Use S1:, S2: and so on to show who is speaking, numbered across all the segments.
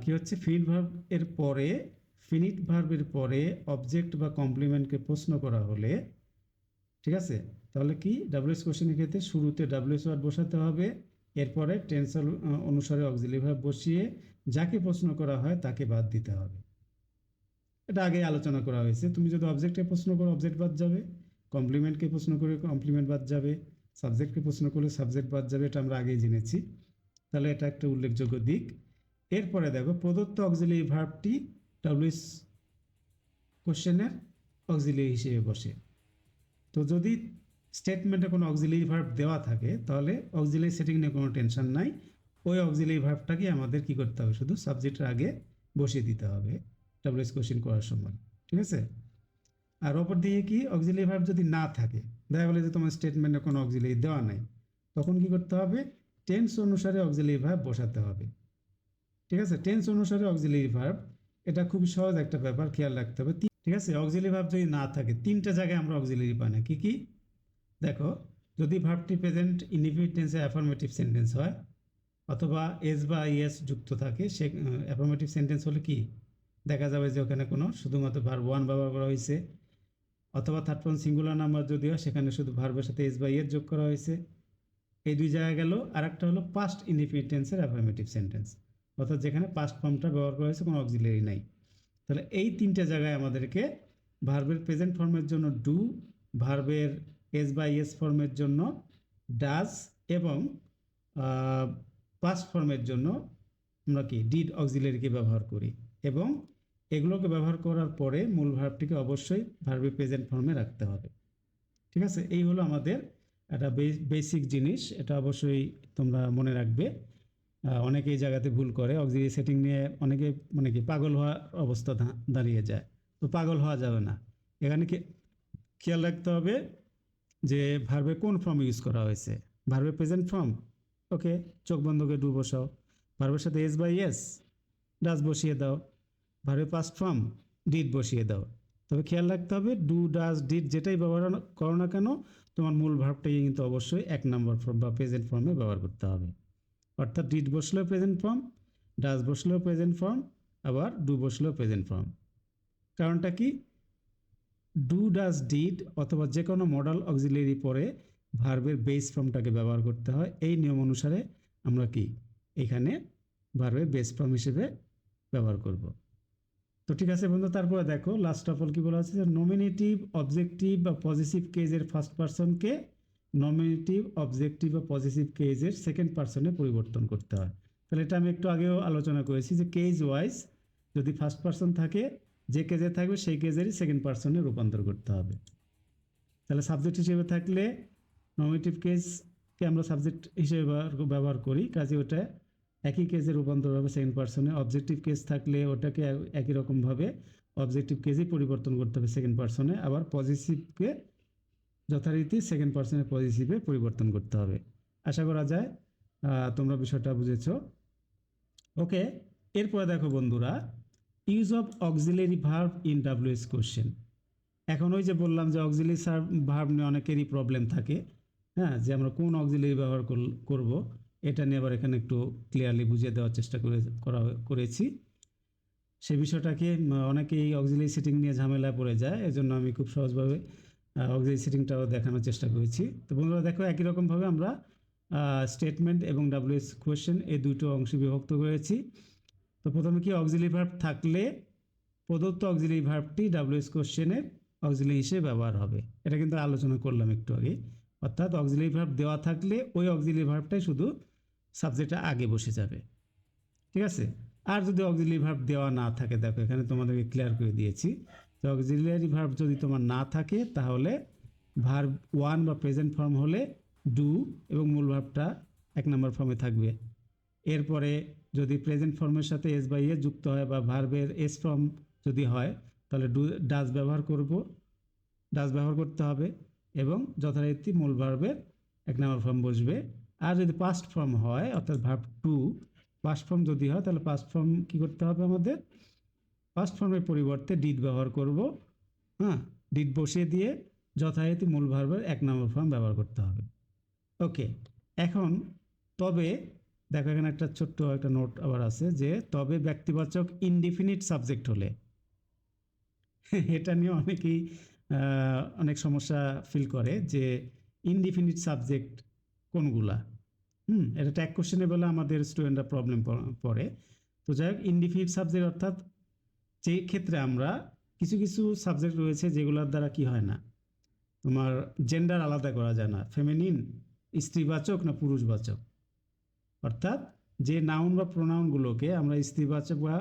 S1: কি হচ্ছে finite verb এর পরে ফিনিট ভার্বের পরে অবজেক্ট বা কমপ্লিমেন্টকে প্রশ্ন করা হলে, ঠিক আছে, তাহলে কি ডাব্লিউএস কোশ্চেনের ক্ষেত্রে শুরুতে ডাব্লিউএস ওয়ার্ড বসাতে হবে, এরপরে টেন্স অনুসারে অক্সিলারি ভার্ব বসিয়ে যাকে প্রশ্ন করা হয় তাকে বাদ দিতে হবে। এটা আগে আলোচনা করা হয়েছে। তুমি যদি অবজেক্টকে প্রশ্ন করো অবজেক্ট বাদ যাবে, কমপ্লিমেন্টকে প্রশ্ন করে কমপ্লিমেন্ট বাদ যাবে, সাবজেক্টকে প্রশ্ন করলে সাবজেক্ট বাদ যাবে, এটা আমরা আগেই জেনেছি। তাহলে এটা একটা উল্লেখযোগ্য দিক। এরপরে দেখো প্রদত্ত অক্সিলারি ভার্বটি ডাব্লিউএস কোশ্চেনের অক্সিলারি হিসেবে বসে। তো যদি স্টেটমেন্টে কোনো অক্সিলারি ভার্ব দেওয়া থাকে তাহলে অক্সিলারি সেটিং নিয়ে কোনো টেনশন নাই, ওই অক্সিলারি ভার্বটাকে আমাদের কি করতে হবে, শুধু সাবজেক্টের আগে বসিয়ে দিতে হবে ডাব্লিউএস কোশ্চেন করার সময়, ঠিক আছে। আর অপর দিকে কি অক্সিলারি ভার্ব যদি না থাকে, দেখা গেলো যে তোমার স্টেটমেন্টে কোনো অক্সিলারি দেওয়া নাই, তখন কি করতে হবে, টেন্স অনুসারে অক্সিলারি ভার্ব বসাতে হবে, ঠিক আছে। টেন্স অনুসারে অক্সিলারি ভার্ব, এটা খুব সহজ একটা ব্যাপার, খেয়াল রাখতে হবে, ঠিক আছে। অক্সিলারি ভার্ব যদি না থাকে তিনটা জায়গায় আমরা অক্সিলারি পাই না, কি কি দেখো, যদি ভার্বটি প্রেজেন্ট ইনডিফিনিট টেন্সে অ্যাফার্মেটিভ সেন্টেন্স হয়, অথবা এস বা ইএস যুক্ত থাকে, সে অ্যাফার্মেটিভ সেন্টেন্স হলে কি দেখা যাবে যে ওখানে কোনো শুধুমাত্র ভার্ব ওয়ান ব্যবহার করা হয়েছে, অথবা থার্ড পারসন সিঙ্গুলার নাম্বার যদি হয় সেখানে শুধু ভার্বের সাথে এস বা ইএস যোগ করা হয়েছে, এই দুই জায়গায় গেল। আর একটা হলো পাস্ট ইনডিফিনিট টেন্সের অ্যাফার্মেটিভ সেন্টেন্স, অর্থাৎ যেখানে পাস্ট ফর্মটা ব্যবহার করা হয়েছে, কোনো অক্সিলারি নাই। তাহলে এই তিনটে জায়গায় আমাদেরকে ভার্বের প্রেজেন্ট ফর্মের জন্য ডু, ভার্বের এস বাই এস ফর্মের জন্য ডাজ, এবং পাস্ট ফর্মের জন্য আমরা কি ডিড অক্সিলারিকে ব্যবহার করি, এবং এগুলোকে ব্যবহার করার পরে মূল ভার্বটিকে অবশ্যই ভার্বের প্রেজেন্ট ফর্মে রাখতে হবে, ঠিক আছে। এই হলো আমাদের একটা বেসিক জিনিস, এটা অবশ্যই তোমরা মনে রাখবে। অনেকে এই জায়গাতে ভুল করে, অক্সিলারি সেটিং নিয়ে অনেকে মানে কি পাগল হওয়ার অবস্থা দাঁড়িয়ে যায়। তো পাগল হওয়া যাবে না, এখানে কি খেয়াল রাখতে হবে যে ভার্বে কোন ফর্ম ইউজ করা হয়েছে, ভার্বে প্রেজেন্ট ফর্ম, ওকে, চোখ বন্ধ করে ডু বসাও, ভার্বের সাথে এস বাই এস ডাজ বসিয়ে দাও, ভার্বে পাস্ট ফর্ম ডিড বসিয়ে দাও। তবে খেয়াল রাখতে হবে ডু ডাজ ডিড যেটাই ব্যবহার করো না কেন, তোমার মূল ভার্বটাকে কিন্তু অবশ্যই এক নম্বর ফর্ম বা প্রেজেন্ট ফর্মে ব্যবহার করতে হবে। অর্থাৎ ডিড বসলেও প্রেজেন্ট ফর্ম, ডাজ বসলেও প্রেজেন্ট ফর্ম, আবার ডু বসলেও প্রেজেন্ট ফর্ম। কারণটা কি, ডু ডাজ ডিড অথবা যে কোনো মডাল অক্সিলারি পরে ভার্বের বেস ফর্মটাকে ব্যবহার করতে হয়। এই নিয়ম অনুসারে আমরা কি এখানে ভার্বের বেস ফর্ম হিসেবে ব্যবহার করব। তো ঠিক আছে বন্ধু, তারপরে দেখো লাস্ট অফ অল কি বলা আছে, যে নমিনেটিভ অবজেক্টিভ বা পজিটিভ কেজের ফার্স্ট পারসনকে নমিনেটিভ অবজেক্টিভ বা পজিটিভ কেজের সেকেন্ড পারসনে পরিবর্তন করতে হয়। তাহলে এটা আমি একটু আগেও আলোচনা করেছি যে কেজ ওয়াইজ যদি ফার্স্ট পারসন থাকে, যে কেজে থাকবে সেই কেজেরই সেকেন্ড পারসনে রূপান্তর করতে হবে। তাহলে সাবজেক্ট হিসেবে থাকলে নমিনেটিভ কেজকে আমরা সাবজেক্ট হিসেবে ব্যবহার করি, কাজে ওটা একই কেজে রূপান্তর হবে সেকেন্ড পারসনে। অবজেক্টিভ কেজ থাকলে ওটাকে একই রকমভাবে অবজেক্টিভ কেজই পরিবর্তন করতে হবে সেকেন্ড পারসনে, আবার পজিটিভকে যথারীতি সেকেন্ড পারসনে পজিটিভে পরিবর্তন করতে হবে। আশা করা যায় তোমরা বিষয়টা বুঝেছো। ওকে, এরপরে দেখো বন্ধুরা, use of auxiliary verb in W H question. এখন ওই যে বললাম যে অক্সিলারি ভার্ব নিয়ে অনেকেরই প্রবলেম থাকে, হ্যাঁ, যে আমরা কোন অক্সিলারি ব্যবহার করব, এটা নিয়ে আবার এখানে একটু ক্লিয়ারলি বুঝিয়ে দেওয়ার চেষ্টা করেছি। সে বিষয়টাকে অনেকেই অক্সিলারি সেটিং নিয়ে ঝামেলায় পড়ে যায়, এজন্য আমি খুব সহজভাবে অক্সিলারি সেটিংটাও দেখানোর চেষ্টা করেছি। তো বন্ধুরা দেখো, একই রকমভাবে আমরা স্টেটমেন্ট এবং ডাব্লিউএস কোয়েশ্চেন এই দুটো অংশে বিভক্ত করেছি। তো প্রথমে কি অক্সিলারি ভার্ব থাকলে প্রদত্ত অক্সিলারি ভার্বটি ডাব্লিউএস কোশ্চেনের অক্সিলারি হিসেবে ব্যবহার হবে, এটা কিন্তু আলোচনা করলাম একটু আগে। অর্থাৎ অক্সিলারি ভার্ব দেওয়া থাকলে ওই অক্সিলারি ভার্বটাই শুধু সাবজেক্টটা আগে বসে যাবে, ঠিক আছে। আর যদি অক্সিলারি ভার্ব দেওয়া না থাকে, দেখো এখানে তোমাদেরকে ক্লিয়ার করে দিয়েছি, তো অক্সিলারি ভার্ব যদি তোমার না থাকে তাহলে ভার্ব ওয়ান বা প্রেজেন্ট ফর্ম হলে ডু এবং মূল ভার্বটা এক নম্বর ফর্মে থাকবে। এরপরে যদি প্রেজেন্ট ফর্মের সাথে এস বাই এস যুক্ত হয় বা ভার্বের এস ফর্ম যদি হয় তাহলে ডাজ ব্যবহার করতে হবে, এবং যথারীতি মূল ভার্বের এক নম্বর ফর্ম বসবে। আর যদি পাস্ট ফর্ম হয়, অর্থাৎ ভার্ব টু পাস্ট ফর্ম যদি হয়, তাহলে পাস্ট ফর্ম কী করতে হবে, আমাদের পাস্ট ফর্মের পরিবর্তে ডিড ব্যবহার করব, হ্যাঁ, ডিড বসিয়ে দিয়ে যথারীতি মূল ভার্বের এক নম্বর ফর্ম ব্যবহার করতে হবে। ওকে, এখন তবে দেখো এখানে একটা ছোট্ট একটা নোট আবার আছে যে তবে ব্যক্তিবাচক ইনডিফিনিট সাবজেক্ট হলে এটা নিয়ে অনেকেই অনেক সমস্যা ফিল করে যে ইনডিফিনিট সাবজেক্ট কোনগুলা। এটা ট্যাগ কোশ্চেনে বলে আমাদের স্টুডেন্টরা প্রবলেম পড়ে। তো যাই হোক, ইনডিফিনিট সাবজেক্ট অর্থাৎ যেই ক্ষেত্রে আমরা কিছু কিছু সাবজেক্ট রয়েছে যেগুলোর দ্বারা কি হয় না, তোমার জেন্ডার আলাদা করা যায় না, ফেমিনিন স্ত্রীবাচক না পুরুষবাচক, অর্থাৎ যে নাউন বা প্রোনাউনগুলোকে আমরা স্ত্রীবাচক বা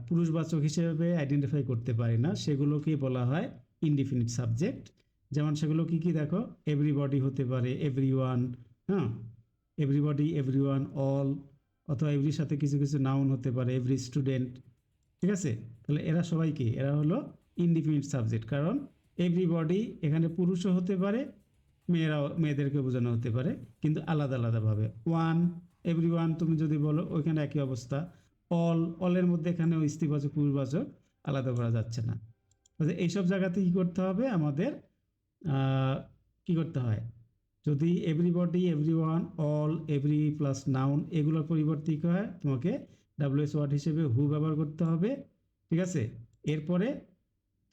S1: পুরুষবাচক হিসেবে আইডেন্টিফাই করতে পারি না সেগুলোকেই বলা হয় ইনডিফিনিট সাবজেক্ট। যেমন সেগুলো কি কি দেখো, এভরিবডি হতে পারে, এভরিওয়ান, হ্যাঁ, এভরিবডি, এভরিওয়ান, অল, অথবা এভরির সাথে কিছু কিছু নাউন হতে পারে, এভরি স্টুডেন্ট। ঠিক আছে, তাহলে এরা সবাই কি, এরা হলো ইনডিফিনিট সাবজেক্ট। কারণ এভরিবডি এখানে পুরুষও হতে পারে, মেয়েরাও, মেয়েদেরকে বোঝানো হতে পারে, কিন্তু আলাদা আলাদাভাবে। ওয়ান, এভরিওয়ান তুমি যদি বলো ওইখানে একই অবস্থা। অলের মধ্যে এখানে স্ত্রীবাচক পুরুষবাচক আলাদা করা যাচ্ছে না। এইসব জায়গাতে কী করতে হবে আমাদের, কি করতে হয়, যদি everybody, everyone, all, every plus noun এগুলোর পরিবর্তে কী হয়, তোমাকে ডাব্লিউএস ওয়ার্ড হিসেবে হু ব্যবহার করতে হবে। ঠিক আছে, এরপরে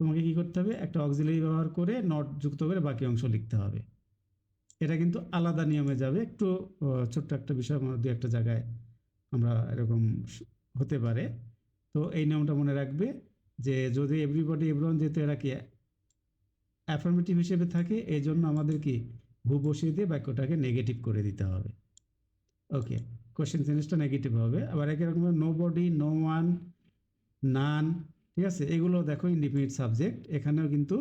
S1: তোমাকে কি করতে হবে, একটা অক্সিলারি ব্যবহার করে নট যুক্ত করে বাকি অংশ লিখতে হবে। এটা কিন্তু আলাদা নিয়মে যাবে, একটু ছোট্ট একটা বিষয় দু একটা জায়গায় আমরা এরকম হতে পারে। তো এই নিয়মটা মনে রাখবে যে যদি এভরিবডি, এভরিওয়ান, যেহেতু এরা কি অ্যাফার্মেটিভ হিসেবে থাকে, এই জন্য আমাদের কি হু বসিয়ে দিয়ে বাক্যটাকে নেগেটিভ করে দিতে হবে। ওকে, কোশ্চেন সেন্টেন্সটা নেগেটিভ হবে। আবার একই রকম নো বডি, নো ওয়ান, নান, ঠিক আছে, এগুলো দেখো ইনডিফিনিট সাবজেক্ট, এখানেও কিন্তু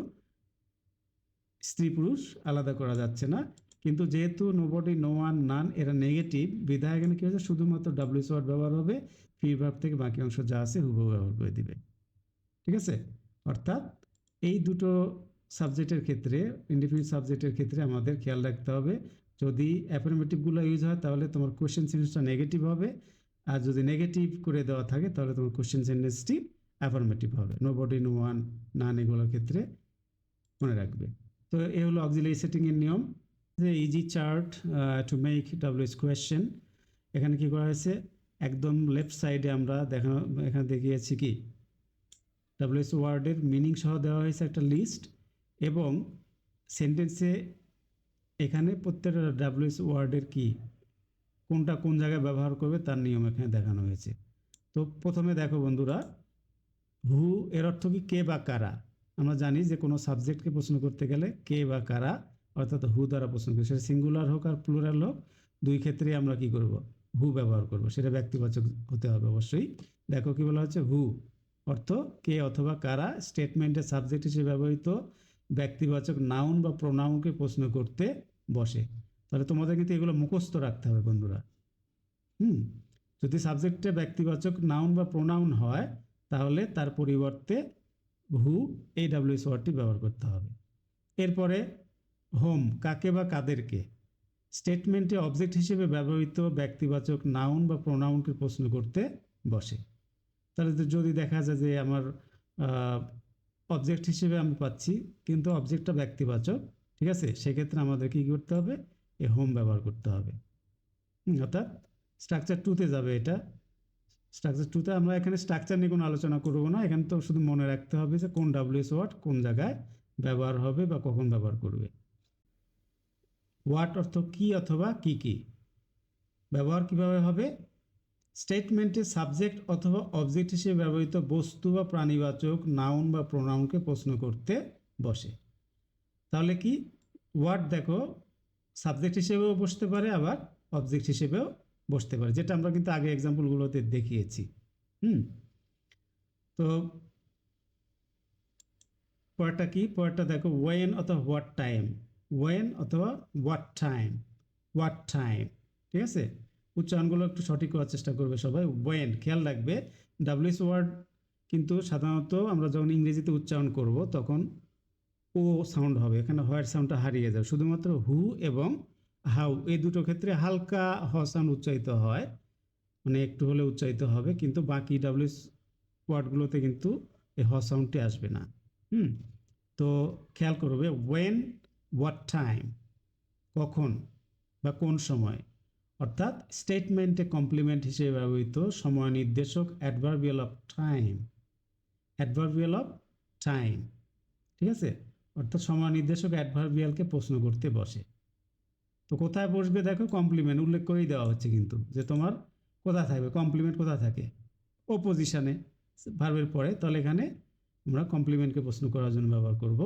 S1: স্ত্রী পুরুষ আলাদা করা যাচ্ছে না। কিন্তু যেহেতু নো বডি, নো ওয়ান, নান এরা নেগেটিভ, বিধায় এখানে কী হচ্ছে, শুধুমাত্র ডাব্লিউএস ওয়ার্ড ব্যবহার হবে, ফ্রি ভার্ব থেকে বাকি অংশ যা আছে হুবহু ব্যবহার করে দিবে। ঠিক আছে, অর্থাৎ এই দুটো সাবজেক্টের ক্ষেত্রে, ইনডিফিনিট সাবজেক্টের ক্ষেত্রে আমাদের খেয়াল রাখতে হবে, যদি অ্যাফার্মেটিভগুলো ইউজ হয় তাহলে তোমার কোশ্চেন সেন্টেন্সটা নেগেটিভ হবে, আর যদি নেগেটিভ করে দেওয়া থাকে তাহলে তোমার কোশ্চেন সেন্টেন্সটি অ্যাফার্মেটিভ হবে। নো বডি, নো ওয়ান, নান এগুলোর ক্ষেত্রে মনে রাখবে। তো এই হলো অক্সিলারি সেটিংয়ের নিয়ম। যে easy chart to make W H question, এখানে কি করা হয়েছে, একদম লেফট সাইডে আমরা দেখানো, এখানে দেখিয়েছি কি ডাব্লিউএস ওয়ার্ডের মিনিং সহ দেওয়া হয়েছে একটা লিস্ট, এবং সেন্টেন্সে এখানে প্রত্যেকটা ডাব্লিউএস ওয়ার্ডের কি কোনটা কোন জায়গায় ব্যবহার করবে তার নিয়ম এখানে দেখানো হয়েছে। তো প্রথমে দেখো বন্ধুরা, হু এর অর্থ কি, কে বা কারা। আমরা জানি যে কোনো সাবজেক্টকে প্রশ্ন করতে গেলে কে বা কারা অর্থাৎ হু দ্বারা প্রশ্ন করি, সেটা সিঙ্গুলার হোক আর প্লুরাল হোক, দুই ক্ষেত্রেই আমরা কি করব, হু ব্যবহার করব। সেটা ব্যক্তিবাচক হতে হবে অবশ্যই। দেখো কি বলা হচ্ছে, হু অর্থ কে অথবা কারা স্টেটমেন্টের সাবজেক্ট হিসেবে ব্যবহৃত ব্যক্তিবাচক নাউন বা প্রোনাউনকে প্রশ্ন করতে বসে। তাহলে তোমাদের কিন্তু এগুলো মুখস্থ রাখতে হবে বন্ধুরা। যদি সাবজেক্টে ব্যক্তিবাচক নাউন বা প্রোনাউন হয় তাহলে তার পরিবর্তে হু এই ডাব্লিউএস ওয়ার্ডটি ব্যবহার করতে হবে। এরপরে হোম, কাকে বা কাদেরকে স্টেটমেন্টে অবজেক্ট হিসেবে ব্যবহৃত ব্যক্তিবাচক নাউন বা প্রোনাউনকে প্রশ্ন করতে বসে। তাহলে যদি দেখা যায় যে আমার অবজেক্ট হিসেবে আমি পাচ্ছি কিন্তু অবজেক্টটা ব্যক্তিবাচক, ঠিক আছে, সেক্ষেত্রে আমাদের কী করতে হবে, এই হোম ব্যবহার করতে হবে। অর্থাৎ স্ট্রাকচার টুতে যাবে এটা। স্ট্রাকচার টুতে আমরা এখানে স্ট্রাকচার নিয়ে কোনো আলোচনা করব না, এখানে তো শুধু মনে রাখতে হবে যে কোন ডাব্লিউএস ওয়ার্ড কোন জায়গায় ব্যবহার হবে বা কখন ব্যবহার করবে। হোয়াট অর্থ কি অথবা কি কি, ব্যবহার কিভাবে হবে, স্টেটমেন্টে সাবজেক্ট অথবা অবজেক্ট হিসেবে ব্যবহৃত বস্তু বা প্রাণীবাচক নাউন বা প্রোনাউনকে প্রশ্ন করতে বসে। তাহলে কি, হোয়াট দেখো সাবজেক্ট হিসেবেও বসতে পারে আবার অবজেক্ট হিসেবেও বসতে পারে, যেটা আমরা কিন্তু আগে এক্সাম্পলগুলোতে দেখিয়েছি। তো পরেরটা কি, পরেরটা দেখো ওয়েন অথবা হোয়াট টাইম, ওয়েন অথবা হোয়াট টাইম, হোয়াট টাইম, ঠিক আছে, উচ্চারণগুলো একটু সঠিক করার চেষ্টা করবে সবাই। ওয়েন, খেয়াল রাখবে ডাব্লিউএস ওয়ার্ড কিন্তু সাধারণত আমরা যখন ইংরেজিতে উচ্চারণ করব তখন ও সাউন্ড হবে, এখানে হোয়াইট সাউন্ডটা হারিয়ে যাবে, শুধুমাত্র হু এবং হাউ এই দুটো ক্ষেত্রে হালকা হ সাউন্ড উচ্চারিত হয়, মানে একটু হলে উচ্চারিত হবে, কিন্তু বাকি ডাব্লিউএস ওয়ার্ডগুলোতে কিন্তু এই হ সাউন্ডটি আসবে না। তো খেয়াল করবে ওয়েন, হোয়াট টাইম, কখন বা কোন সময়, অর্থাৎ স্টেটমেন্টে কমপ্লিমেন্ট হিসেবে ব্যবহৃত সময় নির্দেশক adverbial of time, adverbial of time, ঠিক আছে। অর্থাৎ সময় নির্দেশক অ্যাডভার্বিয়ালকে প্রশ্ন করতে বসে। তো কোথায় বসবে দেখো, কমপ্লিমেন্ট উল্লেখ করেই দেওয়া হচ্ছে কিন্তু, যে তোমার কোথায় থাকবে, কমপ্লিমেন্ট কোথায় থাকে, অপোজিশনে ভার্বের পরে। তাহলে এখানে আমরা কমপ্লিমেন্টকে প্রশ্ন করার জন্য ব্যবহার করব।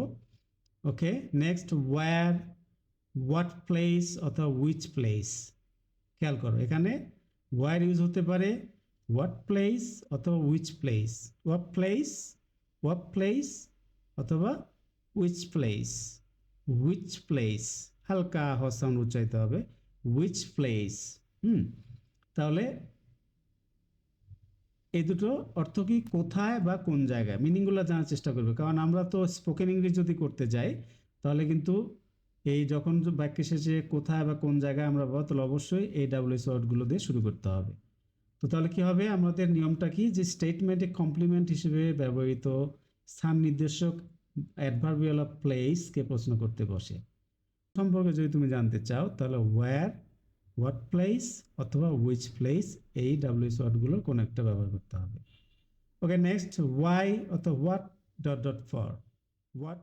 S1: ওকে, নেক্সট ওয়্যার, হোয়াট প্লেস অথবা উইচ প্লেস। খেয়াল করো, এখানে ওয়্যার ইউজ হতে পারে, হোয়াট প্লেস অথবা which place, what place, what place অথবা উইচ প্লেস, উইচ প্লেস, হালকা হ সাউন্ড উচ্চারিত হবে, উইচ প্লেস। তাহলে এই দুটো অর্থ কি, কোথায় বা কোন জায়গায়, মিনিংগুলো জানার চেষ্টা করবে। কারণ আমরা তো স্পোকেন ইংলিশ যদি করতে যাই তাহলে কিন্তু এই যখন বাক্য শেষে কোথায় বা কোন জায়গায় আমরা পাবো, তাহলে অবশ্যই এই ডাব্লিউএস ওয়ার্ডগুলো দিয়ে শুরু করতে হবে। তো তাহলে কি হবে, আমাদের নিয়মটা কি, যে স্টেটমেন্টে কমপ্লিমেন্ট হিসেবে ব্যবহৃত স্থান নির্দেশক অ্যাডভার্বিয়াল অফ প্লেসকে প্রশ্ন করতে বসে। সম্পর্কে যদি তুমি জানতে চাও তাহলে ওয়্যার, হোয়াট প্লেস অথবা উইচ প্লেস, এই ডাব্লিউএস ওয়ার্ডগুলো কোনো একটা ব্যবহার করতে হবে। ওকে, নেক্সট ওয়াই অথবা what dot dot for, what